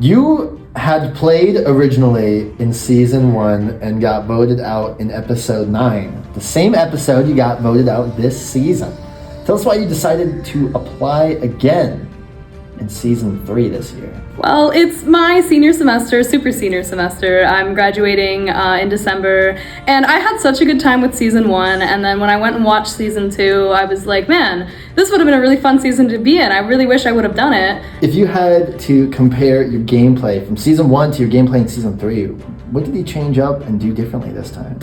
You had played originally in season 1 and got voted out in episode 9. The same episode you got voted out this season. Tell us why you decided to apply again in season 3 this year. Well, it's my senior semester, super senior semester. I'm graduating in December, and I had such a good time with season 1, and then when I went and watched season 2, I was like, man, this would have been a really fun season to be in. I really wish I would have done it. If you had to compare your gameplay from season 1 to your gameplay in season 3, what did you change up and do differently this time?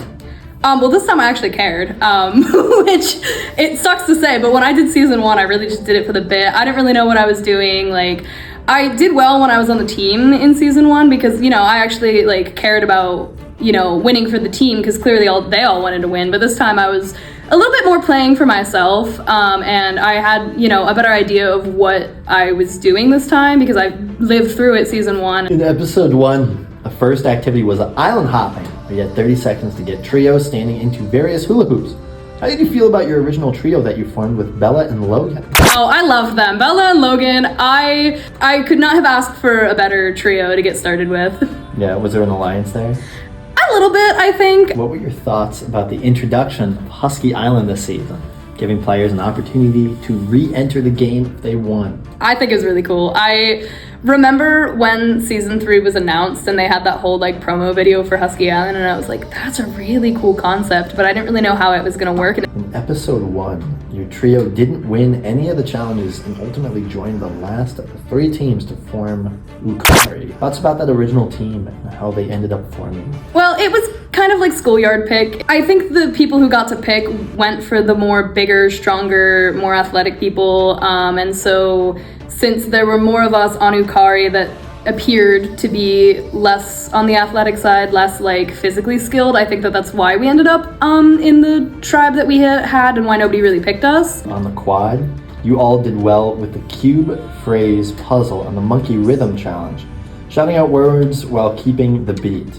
Well, this time I actually cared, which it sucks to say, but when I did season 1, I really just did it for the bit. I didn't really know what I was doing. Like, I did well when I was on the team in season 1 because, you know, I actually like cared about, you know, winning for the team because clearly they all wanted to win. But this time I was a little bit more playing for myself, and I had, you know, a better idea of what I was doing this time because I lived through it season 1. In episode 1, the first activity was island hopping. You had 30 seconds to get trios standing into various hula hoops. How did you feel about your original trio that you formed with Bella and Logan? Oh, I love them. Bella and Logan, I could not have asked for a better trio to get started with. Yeah, was there an alliance there? A little bit, I think. What were your thoughts about the introduction of Husky Island this season? Giving players an opportunity to re-enter the game if they won. I think it was really cool. I remember when season 3 was announced and they had that whole like promo video for Husky Island, and I was like, that's a really cool concept, but I didn't really know how it was gonna work. In episode 1, your trio didn't win any of the challenges and ultimately joined the last of the 3 teams to form Ukari. Thoughts about that original team and how they ended up forming? Well, it was kind of like schoolyard pick. I think the people who got to pick went for the more bigger, stronger, more athletic people, and so since there were more of us on Ukari that appeared to be less on the athletic side, less like physically skilled, I think that's why we ended up in the tribe that we had and why nobody really picked us. On the quad, you all did well with the cube phrase puzzle and the monkey rhythm challenge, shouting out words while keeping the beat.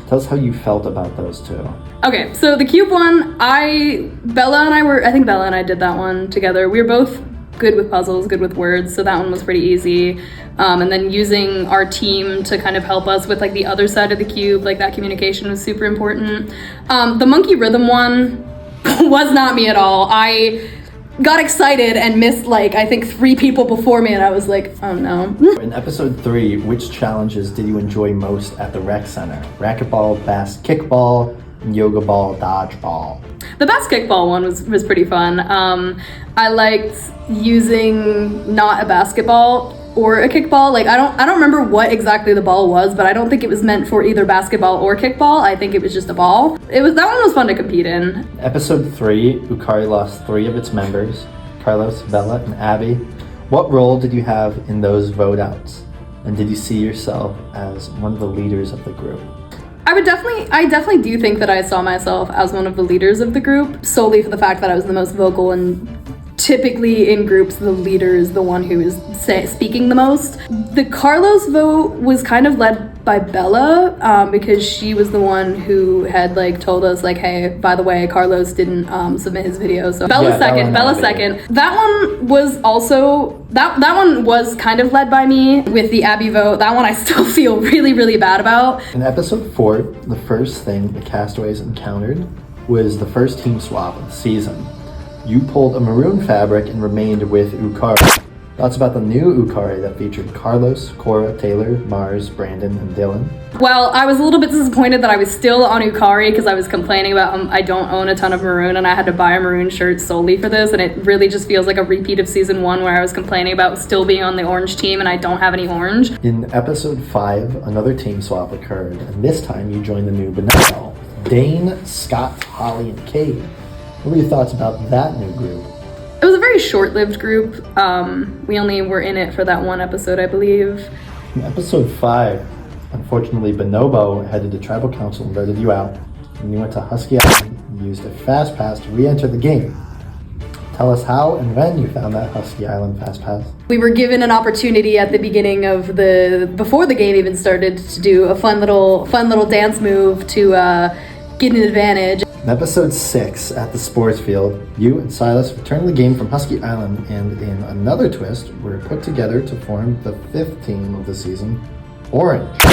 Tell us how you felt about those two. Okay, so the cube one, I think Bella and I did that one together. We were both good with puzzles, good with words, so that one was pretty easy. And then using our team to kind of help us with like the other side of the cube, like that communication was super important. The monkey rhythm one was not me at all. I got excited and missed like I think 3 people before me, and I was like, oh no. In episode 3, which challenges did you enjoy most at the rec center? Racquetball, bass kickball, and yoga ball, dodgeball. The bass kickball one was pretty fun. I liked using not a basketball or a kickball. Like I don't remember what exactly the ball was, but I don't think it was meant for either basketball or kickball. I think it was just a ball. That one was fun to compete in. Episode 3, Ukari lost 3 of its members, Carlos, Bella, and Abby. What role did you have in those vote outs? And did you see yourself as one of the leaders of the group? I definitely do think that I saw myself as one of the leaders of the group, solely for the fact that I was the most vocal, and typically in groups, the leader is the one who is speaking the most. The Carlos vote was kind of led by Bella, because she was the one who had like told us like, hey, by the way, Carlos didn't submit his video. So Bella second. That one was also, that one was kind of led by me. With the Abby vote, that one I still feel really, really bad about. In episode 4, the first thing the castaways encountered was the first team swap of the season. You pulled a maroon fabric and remained with Ukari. Thoughts about the new Ukari that featured Carlos, Cora, Taylor, Mars, Brandon, and Dylan? Well, I was a little bit disappointed that I was still on Ukari because I was complaining about I don't own a ton of maroon and I had to buy a maroon shirt solely for this, and it really just feels like a repeat of season 1 where I was complaining about still being on the orange team and I don't have any orange. In episode 5, another team swap occurred, and this time you joined the new Bonobo, Dane, Scott, Holly, and Cade. What were your thoughts about that new group? It was a very short-lived group. We only were in it for that one episode, I believe. In episode 5, unfortunately, Bonobo headed to tribal council and voted you out. And you went to Husky Island and used a fast pass to re-enter the game. Tell us how and when you found that Husky Island fast pass. We were given an opportunity at the beginning of before the game even started, to do a fun little dance move to get an advantage. In episode 6, at the sports field, you and Silas returned the game from Husky Island, and in another twist, were put together to form the 5th team of the season, orange.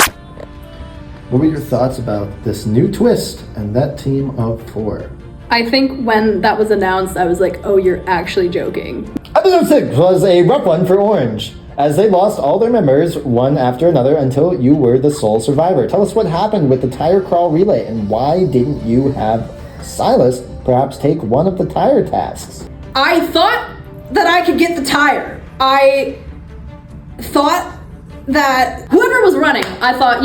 What were your thoughts about this new twist and that team of 4? I think when that was announced, I was like, oh, you're actually joking. Episode 6 was a rough one for Orange, as they lost all their members one after another until you were the sole survivor. Tell us what happened with the tire crawl relay, and why didn't you have Silas perhaps take one of the tire tasks? I thought that I could get the tire. I thought that whoever was running, I thought,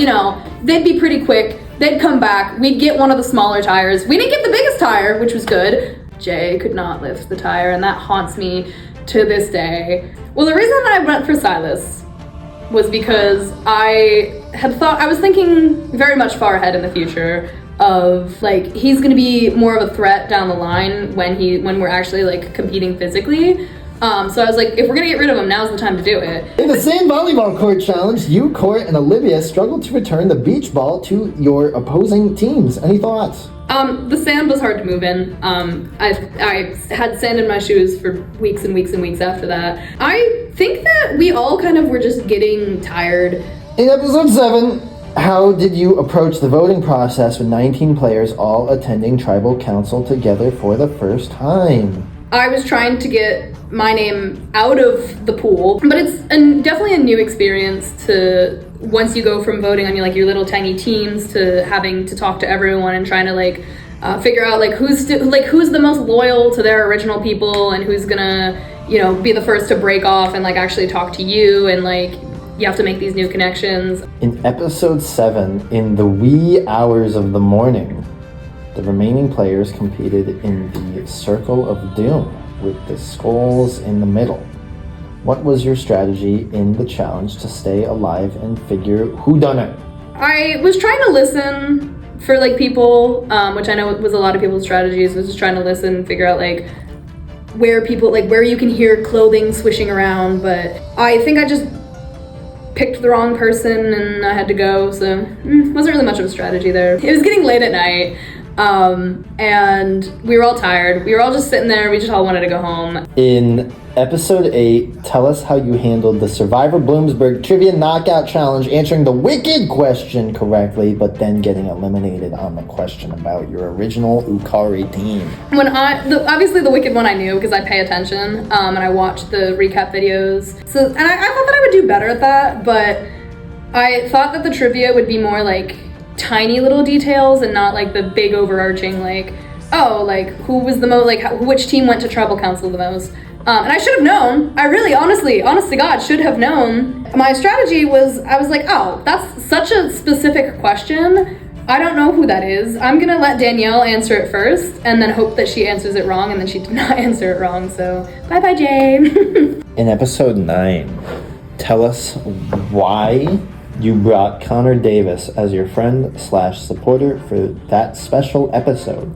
they'd be pretty quick. They'd come back. We'd get one of the smaller tires. We didn't get the biggest tire, which was good. Jay could not lift the tire, and that haunts me to this day. Well, the reason that I went for Silas was because I was thinking very much far ahead in the future of he's gonna be more of a threat down the line when we're actually competing physically. So I was like, if we're gonna get rid of him, now's the time to do it. In the same volleyball court challenge, you, Court, and Olivia struggled to return the beach ball to your opposing teams. Any thoughts? The sand was hard to move in. I had sand in my shoes for weeks and weeks and weeks after that. I think that we all kind of were just getting tired. In episode 7, how did you approach the voting process with 19 players all attending tribal council together for the first time? I was trying to get my name out of the pool, but it's definitely a new experience to once you go from voting on your little tiny teams to having to talk to everyone and trying to figure out who's the most loyal to their original people and who's gonna be the first to break off and actually talk to you, and you have to make these new connections. In episode 7, in the wee hours of the morning, the remaining players competed in the Circle of Doom with the skulls in the middle. What was your strategy in the challenge to stay alive and figure whodunit? I was trying to listen for people, which I know was a lot of people's strategies, was just trying to listen, figure out where people, where you can hear clothing swishing around, but I think I just picked the wrong person and I had to go, so wasn't really much of a strategy there. It was getting late at night. And we were all tired. We were all just sitting there. We just all wanted to go home. In episode 8, tell us how you handled the SURVIVOR Bloomsburg Trivia Knockout Challenge, answering the wicked question correctly, but then getting eliminated on the question about your original Ukari team. When obviously the wicked one I knew because I pay attention, and I watched the recap videos. So, and I thought that I would do better at that, but I thought that the trivia would be more tiny little details and not the big overarching who was the most which team went to tribal council the most, and I should have known. I really honest to God should have known. My strategy was I was oh, that's such a specific question, I don't know who that is. I'm gonna let Danielle answer it first and then hope that she answers it wrong, and then she did not answer it wrong, so bye Jay. In episode 9, tell us why you brought Connor Davis as your friend/supporter for that special episode.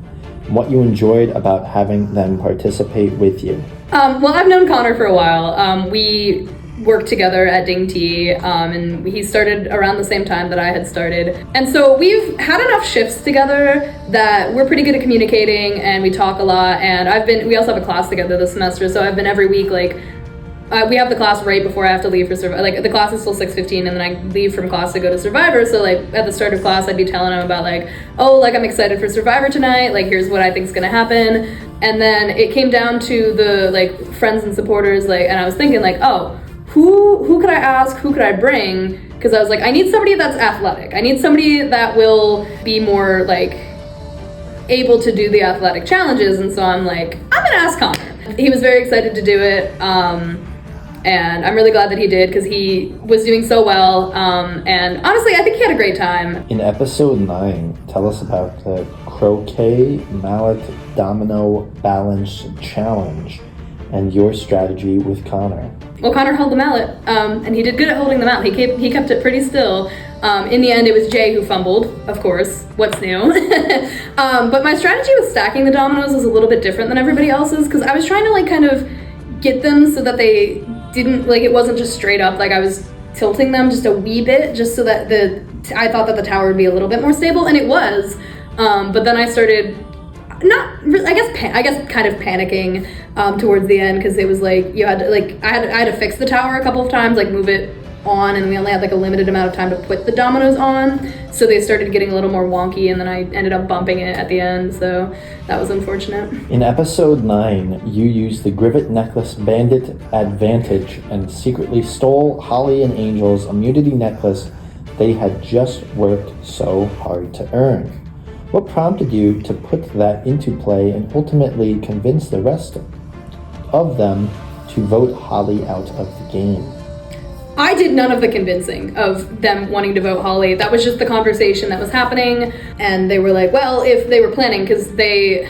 What you enjoyed about having them participate with you. Well, I've known Connor for a while. We worked together at Ding Tea, and he started around the same time that I had started. And so we've had enough shifts together that we're pretty good at communicating, and we talk a lot. And we also have a class together this semester, so I've been every week we have the class right before I have to leave for Survivor. The class is still 6:15, and then I leave from class to go to Survivor. So at the start of class, I'd be telling him about I'm excited for Survivor tonight. Here's what I think is gonna happen. And then it came down to the friends and supporters. And I was thinking who could I ask? Who could I bring? Because I was I need somebody that's athletic. I need somebody that will be more able to do the athletic challenges. And so I'm gonna ask Connor. He was very excited to do it. And I'm really glad that he did because he was doing so well. And honestly, I think he had a great time. In episode 9, tell us about the Croquet Mallet Domino Balance Challenge and your strategy with Connor. Well, Connor held the mallet, and he did good at holding the mallet. He kept it pretty still. In the end, it was Jay who fumbled, of course. What's new? But my strategy with stacking the dominoes was a little bit different than everybody else's because I was trying to kind of get them so that they didn't it wasn't just straight up. I was tilting them just a wee bit just so that I thought that the tower would be a little bit more stable, and it was. But then I started not really, I guess kind of panicking towards the end because it was you had to I had to fix the tower a couple of times, move it on, and we only had like a limited amount of time to put the dominoes on, so they started getting a little more wonky, and then I ended up bumping it at the end, so that was unfortunate. In episode 9, you used the Grivet Necklace Bandit advantage and secretly stole Holly and Angel's immunity necklace they had just worked so hard to earn. What prompted you to put that into play and ultimately convince the rest of them to vote Holly out of the game? I did none of the convincing of them wanting to vote Holly. That was just the conversation that was happening, and they were like, well, if they were planning, because they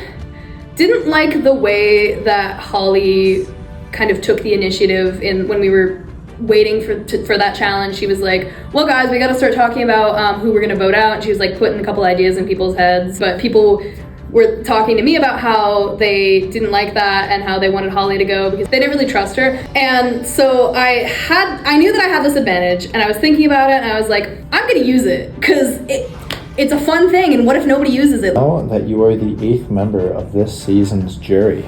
didn't like the way that Holly kind of took the initiative when we were waiting for that challenge. She was like, well guys, we gotta start talking about who we're gonna vote out, and she was like putting a couple ideas in people's heads, but people were talking to me about how they didn't like that and how they wanted Holly to go because they didn't really trust her. And so I knew that I had this advantage, and I was thinking about it, and I was like, I'm gonna use it because it's a fun thing, and what if nobody uses it? Now that you are the 8th member of this season's jury,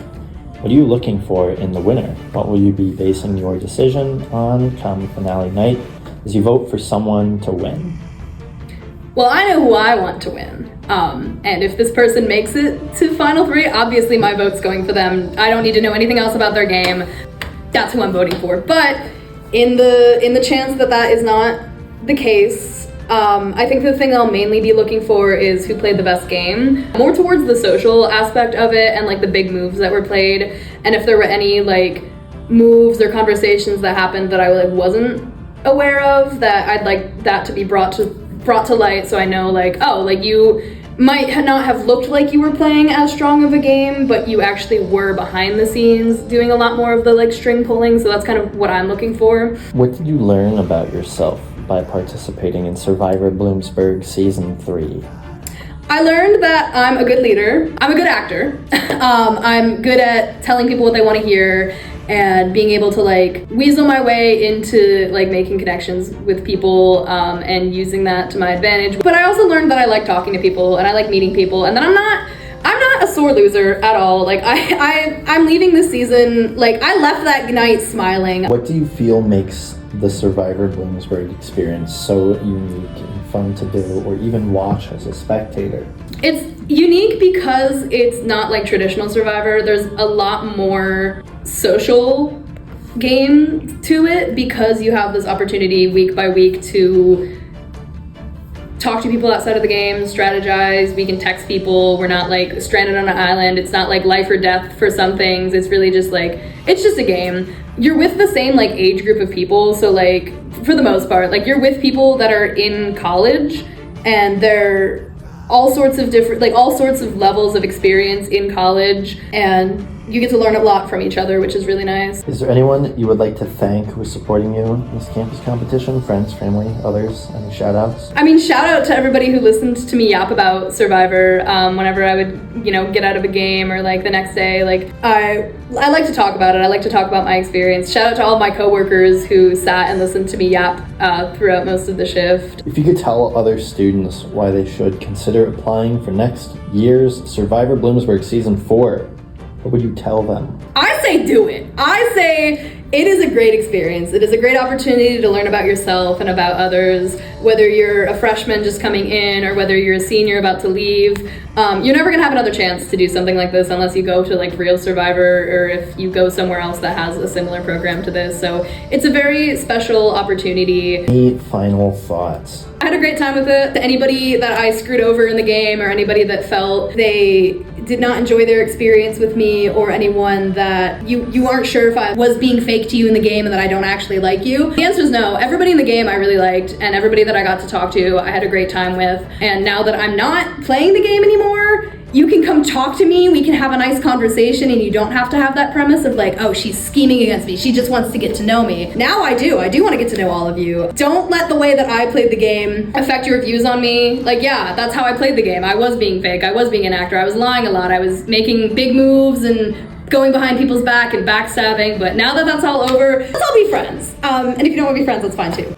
what are you looking for in the winner? What will you be basing your decision on come finale night as you vote for someone to win? Well, I know who I want to win. And if this person makes it to Final 3, obviously my vote's going for them. I don't need to know anything else about their game. That's who I'm voting for. But in the chance that that is not the case, I think the thing I'll mainly be looking for is who played the best game. More towards the social aspect of it and like the big moves that were played. And if there were any like moves or conversations that happened that I like wasn't aware of, that I'd like that to be brought to light, so I know like, oh, like you might not have looked like you were playing as strong of a game, but you actually were behind the scenes doing a lot more of the like string pulling, so that's kind of what I'm looking for. What did you learn about yourself by participating in Survivor Bloomsburg Season 3? I learned that I'm a good leader, I'm a good actor, I'm good at telling people what they want to hear, and being able to like weasel my way into like making connections with people and using that to my advantage. But I also learned that I like talking to people and I like meeting people, and that I'm not a sore loser at all. Like I'm leaving this season, like I left that night smiling. What do you feel makes the Survivor Bloomsburg experience so unique and fun to do or even watch as a spectator? It's unique because it's not like traditional Survivor. There's a lot more social game to it because you have this opportunity week by week to talk to people outside of the game, strategize, we can text people, we're not like stranded on an island, it's not like life or death for some things, it's really just like, it's just a game. You're with the same like age group of people, so like for the most part, like you're with people that are in college and they're all sorts of different, like all sorts of levels of experience in college, and you get to learn a lot from each other, which is really nice. Is there anyone you would like to thank who is supporting you in this campus competition? Friends, family, others? Any shout outs? I mean, shout out to everybody who listened to me yap about Survivor whenever I would, get out of a game or like the next day. Like I like to talk about it. I like to talk about my experience. Shout out to all of my coworkers who sat and listened to me yap throughout most of the shift. If you could tell other students why they should consider applying for next year's Survivor Bloomsburg Season 4, what would you tell them? I say do it. I say it is a great experience. It is a great opportunity to learn about yourself and about others, whether you're a freshman just coming in or whether you're a senior about to leave. You're never gonna have another chance to do something like this unless you go to like Real Survivor or if you go somewhere else that has a similar program to this. So it's a very special opportunity. Any final thoughts? I had a great time with it. To anybody that I screwed over in the game or anybody that felt they did not enjoy their experience with me, or anyone that you aren't sure if I was being fake to you in the game and that I don't actually like you, the answer is no. Everybody in the game I really liked, and everybody that I got to talk to I had a great time with. And now that I'm not playing the game anymore, you can come talk to me, we can have a nice conversation, and you don't have to have that premise of like, oh, she's scheming against me, she just wants to get to know me. Now I do want to get to know all of you. Don't let the way that I played the game affect your views on me. Like, yeah, that's how I played the game. I was being fake, I was being an actor, I was lying a lot, I was making big moves and going behind people's back and backstabbing, but now that that's all over, let's all be friends. And if you don't want to be friends, that's fine too.